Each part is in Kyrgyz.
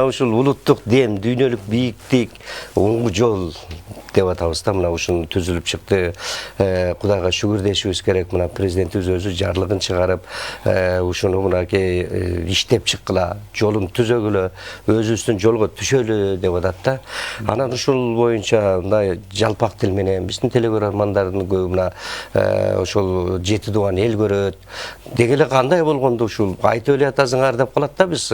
Ушул улуттук дем, дүйнөлүк бийиктик, оңгу жол деп атабыз да, мына ушуну түзүлүп чыкты. Кудайга шүгүр дешибиз керек. Мына президентибиз өзү жарлыгын чыгарып, ушуну мынакей иштеп чыккыла, жолун түзөгүлө, өзүбүздүн жолго түшөлү деп атат да. Анан ушул боюнча мындай жалпак тил менен биздин телекөрөрмандардын көбү мына ошол жети дубан эл көрөт. Деги эле кандай болгондо ушул айтып эле атасыңар деп калат да биз.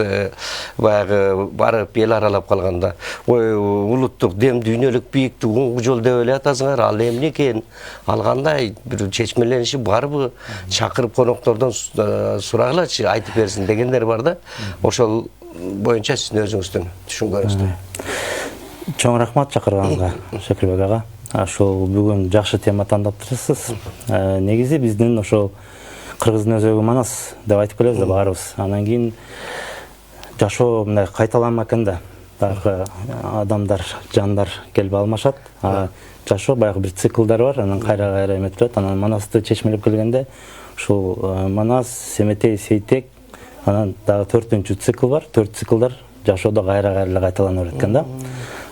Баягы барып эл аралап калганда, ой улуттук дем, дүйнөлүк бийиктик, оңгу жол деп эле атасыңар, ал эмне экен, ал кандай бир чечмелениши барбы, чакырып коноктордон сурагылачы, айтып берсин дегендер бар да. Ошол боюнча сиздин өзүңүздүн түшүнгөнүздү. Чоң рахмат чакырганыңызга, Шакирбек ага. Ошол бүгүн жакшы тема тандаптырсыз. Негизи биздин ошол Кыргыздын өзөгү Манас деп айтып келебиз да баарыбыз. Анан кийин жашоо мындай кайталанма экен да. Баягы адамдар, жандар келип алмашат. Жашоо баягы бир циклдар бар, анан кайра эметип турат. Анан Манасты чечмелеп келгенде ушул Манас, Семетей, Сейтек, анан дагы 4-чү цикл бар. 4 циклдар жашоодо кайра кайталана берет экен да.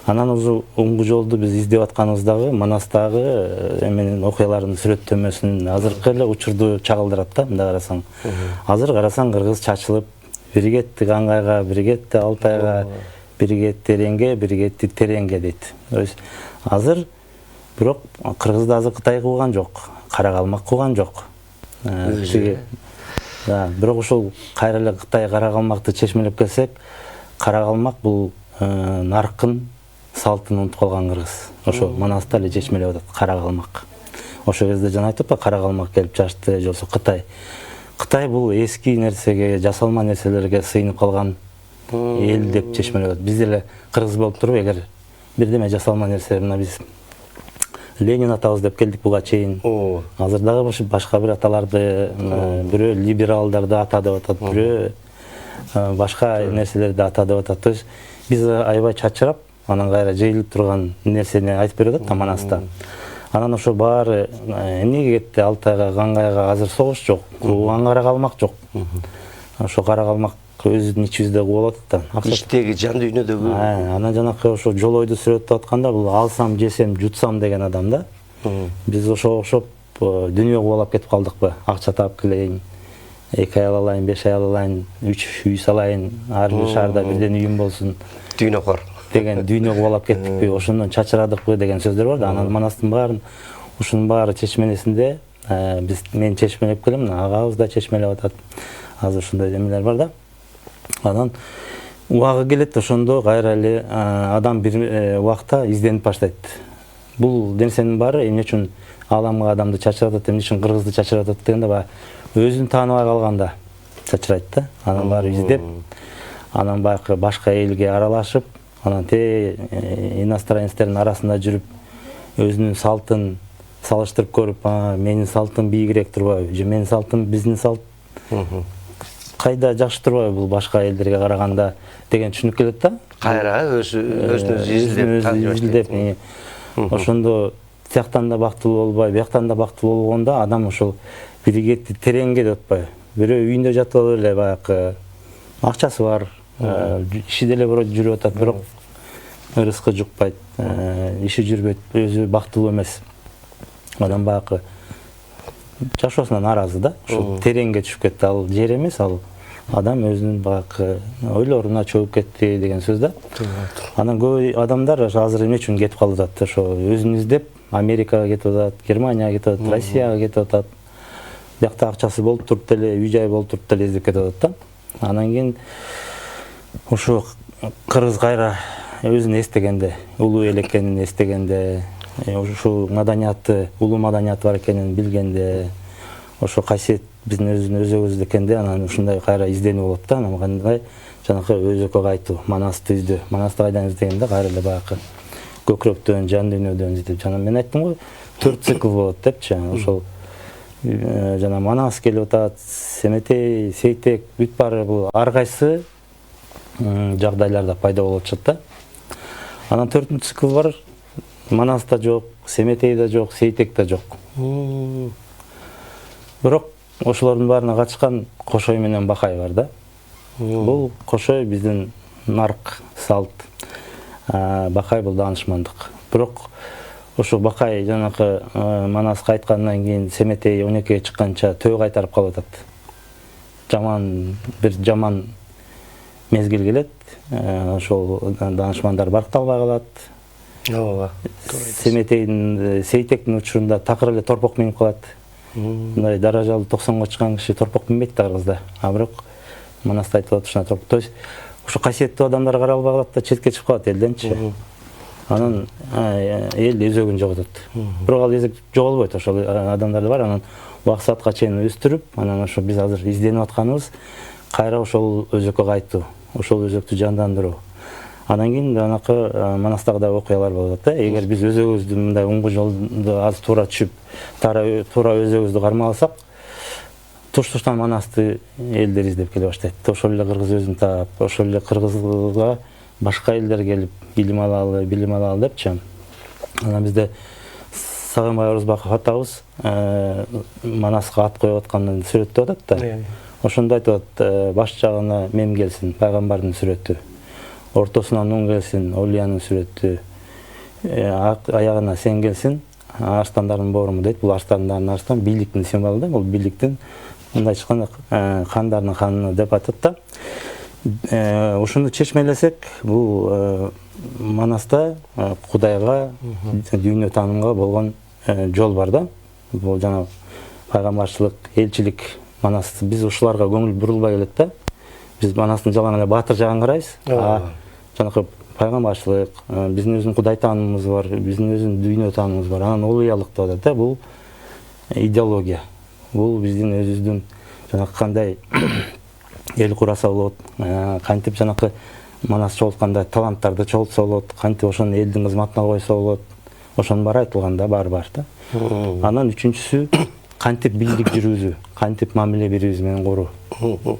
Анан ошол оңгу жолду биз издеп атканыбыздагы Манастагы эменин окуялардын сүрөттөмөсүн азыркы эле учурду чагылдырат да. Мындай карасаң. Азыр карасаң кыргыз чачылып, бири кетти Каңгайга, бири кетти Алтайга, бири кетти Эренге, бири кетти Тереңге дейт. Азыр бирок Кыргызды азыр Кытай кууган жок, Каракалмак кууган жок. Бирок ошол кайра эле Кытай Каракалмакты чечмелеп келсек, Каракалмак бул наркын салтын унутуп калган кыргыз. Ошо Манаста эле чечмелеп атат Каракалмак. Ошол кезде жана айтып па Каракалмак келип чачты, жолсо Кытай. Кытай бул эски нерсеге, жасалма нерселерге сыйынып калган эл деп чечмелеп атат. Биз деле кыргыз болуп туруп, эгер бирдеме жасалма нерсе, мына биз Ленин атабыз деп келдик буга чейин. Азыр дагы башка бир аталарды, бирөө либералдарды ата деп атат, бирөө башка нерселерди ата деп атат. То есть биз аябай чачырап, анан кайра жыйылып турган нерсени айтып берип атат Манаста. Анан ошо баары эмнеге кетти Алтайга, Каңгайга, азыр согуш жок, кууган Каракалмак жок. Ошо Каракалмак өзүнүн ичибизде куулап атат да. Иштеги жан дүйнөдөгү. Анан жанакы ошо жолойду сүрөттөп атканда бул алсам, жесем, жутсам деген адам да. Биз ошого окшоп дүйнө куулап кетип калдыкпы? Акча таап келейин, 2 ай алайын, 5 ай алайын, 3 үй салайын, ар бир шаарда бирден үйүм болсун. Дүйнөкөр деген дүйнө куулап кеттикпи, ошондон чачырадыкпы деген сөздөр бар да. Анан Манастын баарын ушунун баары чечмелесинде мен чечмелеп келем, агабыз да чечмелеп атат. Азыр ушундай эмелер бар да. Анан убагы келет, ошондо кайра эле адам бир убакта изденип баштайт. Бул нерсенин баары эмне үчүн ааламга адамды чачыратат, эмне үчүн кыргызды чачыратат дегенде баягы өзүн тааныбай калганда чачырайт да. Анан баары издеп, анан баягы башка элге аралашып, анан иностранецтердин арасында жүрүп, өзүнүн салтын салыштырып көрүп, менин салтым бийигирээк турбайбы, же менин салтым биздин салт кайда жакшы турбайбы бул башка элдерге караганда деген түшүнүк келет да. Кайра өзүн издеп, ошондо тияктан да бактылуу болбой, бияктан да бактылуу болгондо адам ошол бири кетти Тереңге деп атпайбы. Бирөө үйүндө жатып алып эле баягы акчасы бар, иши деле жүрүп атат, бирок ырыскы жукпайт, иши жүрбөйт, өзү бактылуу эмес. Адам баягы жашоосуна нааразы да. Ушул Тереңге түшүп кетти, ал жер эмес, ал адам өзүнүн баягы ойлоруна чөгүп кетти деген сөз да. Анан көп адамдар азыр эмне үчүн кетип калып атат? Ошо өзүн издеп Америкага кетип атат, Германияга кетип атат, Россияга кетип атат. Биякта акчасы болуп туруп деле, үй жай болуп туруп деле издеп кетип атат да. Анан кийин ошо кыргыз кайра өзүн эстегенде, улуу эл экенин эстегенде, ушул маданияты, улуу маданият бар экенин билгенде, ошо касиет биздин өзүбүздө экенде, анан ушундай кайра изденүү болот да. Анан кандай жанакы өзөккө кайтуу, Манасты издөө. Манасты кайдан издегенде кайра эле баягы көкүрөктөн, жан дүйнөдөн издеп. Жана мен айттым го, 4 цикл болот депчи. Ошол жана Манас келип атат, Семетей, Сейтек, бүт баары бул ар кайсы жагдайларда пайда болуп атышат да. Анан 4-цикл цикл бар. Манас да жок, Семетей да жок, Сейтек да жок. Бирок ошолордун баарына катышкан Кошой менен Бакай бар да. Бул Кошой биздин нарк, салт, бакай бул даанышмандык. Бирок ошо бакай жанакы Манаска айткандан кийин Семетей 12-ге чыкканча төө кайтарып калып атат. Бир жаман мезгил келет. Ошол даанышмандар баркталбай калат. Ооба. Семетейдин Сейтектин учурунда такыр эле торпок минип калат. Мындай даражалуу 90-га чыккан киши торпок минбейт да кыргызда. А бирок Манаста айтылат ушуна торпок. То есть ошо касиеттүү адамдар каралбай калат да четке чыгып калат элденчи. Анан эл өзөгүн жоготот. Бирок ал өзөк жоголбойт. Ошол адамдар бар. Анан убакыт саатка чейин өстүрүп, анан ошо биз азыр изденип атканыбыз кайра ошол өзөккө кайтуу, ошол өзөктү жандандыруу. Андан кийин жанакы Манастагы окуялар болот да. Эгер биз өзөгүбүздү мындай оңгу жолдо аз туура түшүп, туура өзөгүбүздү кармаласак, туш-туштан Манасты элдер издеп келе баштайт. Ошол эле кыргыз өзүн таап, ошол эле кыргызга башка элдер келип билим алалы депчи. Анан бизде Сагынбай Орозбаков атабыз Манаска ат коюп атканын сүрөттөп атат да. Ошондо айтып атат, баш жагына мем келсин, пайгамбардын сүрөтү. Ортосунан нун келсин, Олиянын сүрөтү. Аягына сен келсин, арстандардын бооруму дейт. Бул арстандардын арстан бийликтин символу да. Бул бийликтин мындай чыкканда хандардын ханы деп атат да. Ошону чечмелесек, бул Манаста Кудайга, дүйнө таанымга болгон жол бар да. Бул жана пайгамбарчылык, элчилик Манас. Биз ушуларга көңүл бурулбай келет да. Биз Манастын жалаң эле баатыр жагын карайбыз. Жанакы пайгамбарчылык, биздин өзүнүн Кудай таанымыбыз бар, биздин өзүнүн дүйнө таанымыбыз бар. Анан олуялык деп атат да. Бул идеология. Бул биздин өзүбүздүн жанакы кандай эл кураса болот, кантип жанакы Манас чогултканда таланттарды чогултса болот, кантип ошону элдин кызматына койсо болот. Ошонун баары айтылган да, бар да. Анан үчүнчүсү кантип бийлик жүргүзүү, кантип мамиле берүүбүз менен коруу.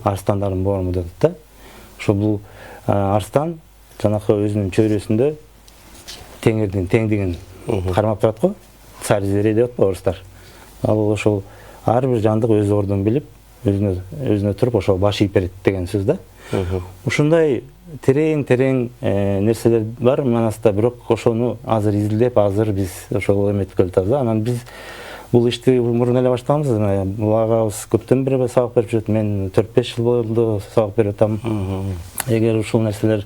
Арстандардын бооруму деп атат да. Ошо бул арстан жанакы өзүнүн чөйрөсүндө теңирдин теңдигин кармап турат го. Царь зверей деп атпайбы орустар. Ал ошол ар бир жандык өз ордун билип, өзүнө туруп ошол баш ийип берет деген сөз да. Ушундай терең нерселер бар Манаста, бирок ошону азыр изилдеп, азыр биз ошол эметип келатабыз да. Анан биз бул ишти мурун эле баштаганбыз. Бул агабыз көптөн бери сабак берип жүрөт. Мен 4-5 жыл болду сабак берип атам. Эгер ушул нерселер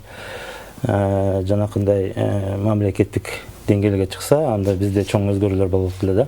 жанакындай мамлекеттик деңгээлге чыкса, анда бизде чоң өзгөрүүлөр болот эле да.